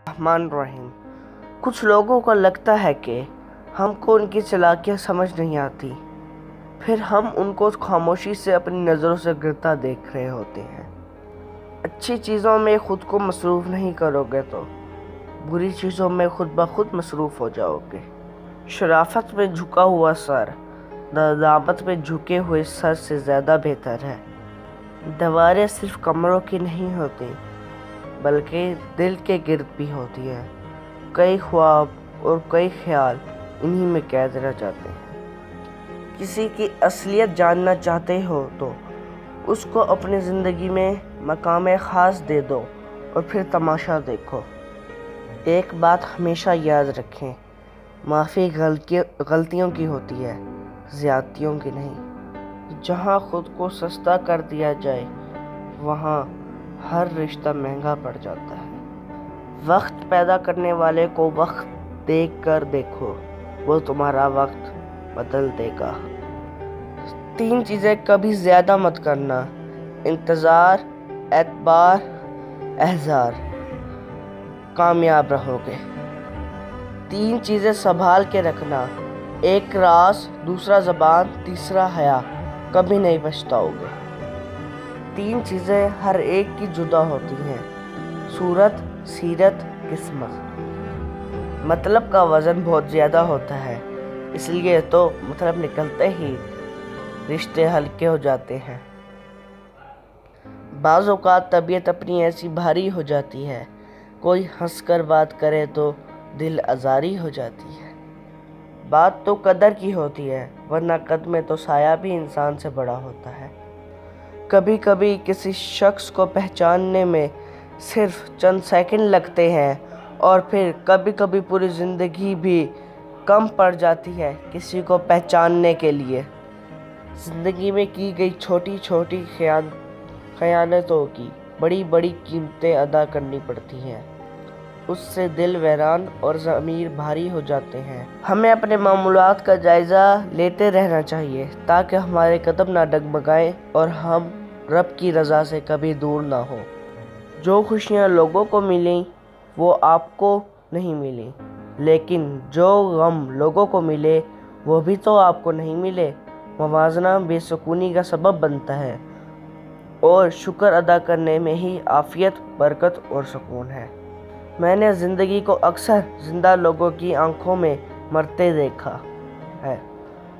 रहमान रहीम। कुछ लोगों को लगता है कि हमको उनकी चालाकियाँ समझ नहीं आती, फिर हम उनको खामोशी से अपनी नज़रों से गिरता देख रहे होते हैं। अच्छी चीज़ों में खुद को मसरूफ़ नहीं करोगे तो बुरी चीज़ों में खुद ब खुद मसरूफ़ हो जाओगे। शराफत में झुका हुआ सर नदामत में झुके हुए सर से ज़्यादा बेहतर है। दीवारें सिर्फ कमरों की नहीं होती बल्कि दिल के गिर्द भी होती है। कई ख्वाब और कई ख्याल इन्हीं में कैद रह जाते हैं। किसी की असलियत जानना चाहते हो तो उसको अपनी ज़िंदगी में मकाम ख़ास दे दो और फिर तमाशा देखो। एक बात हमेशा याद रखें, माफ़ी गलतियों की होती है, ज़्यादतियों की नहीं। जहाँ खुद को सस्ता कर दिया जाए वहाँ हर रिश्ता महंगा पड़ जाता है। वक्त पैदा करने वाले को वक्त देख कर देखो, वो तुम्हारा वक्त बदल देगा। 3 चीज़ें कभी ज़्यादा मत करना: इंतज़ार, एतबार, एहज़ार। कामयाब रहोगे। 3 चीज़ें संभाल के रखना: एक राज, दूसरा ज़बान, तीसरा हया। कभी नहीं पछताओगे। 3 चीज़ें हर एक की जुदा होती हैं: सूरत, सीरत, किस्मत। मतलब का वज़न बहुत ज़्यादा होता है, इसलिए तो मतलब निकलते ही रिश्ते हल्के हो जाते हैं। बाज़ औक़ात तबीयत अपनी ऐसी भारी हो जाती है, कोई हंसकर बात करे तो दिल आज़ारी हो जाती है। बात तो कदर की होती है, वरना कद में तो साया भी इंसान से बड़ा होता है। कभी कभी किसी शख्स को पहचानने में सिर्फ चंद सेकंड लगते हैं और फिर कभी कभी पूरी ज़िंदगी भी कम पड़ जाती है किसी को पहचानने के लिए। ज़िंदगी में की गई छोटी छोटी खयानतों की बड़ी बड़ी कीमतें अदा करनी पड़ती हैं, उससे दिल वीरान और ज़मीर भारी हो जाते हैं। हमें अपने मामूलात का जायज़ा लेते रहना चाहिए ताकि हमारे कदम ना डगमगाएं और हम रब की रज़ा से कभी दूर ना हो। जो खुशियाँ लोगों को मिली वो आपको नहीं मिली, लेकिन जो गम लोगों को मिले वो भी तो आपको नहीं मिले। मवाज़ना बेसुकूनी का सबब बनता है और शुक्र अदा करने में ही आफ़ियत, बरकत और सुकून है। मैंने ज़िंदगी को अक्सर ज़िंदा लोगों की आंखों में मरते देखा है।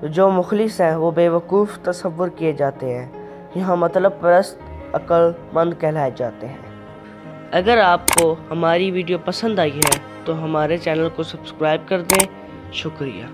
जो मुखलिस हैं वो बेवकूफ़ तस्वुर किए जाते हैं, यहाँ मतलब परस्त अक्लमंद कहलाए जाते हैं। अगर आपको हमारी वीडियो पसंद आई है तो हमारे चैनल को सब्सक्राइब कर दें। शुक्रिया।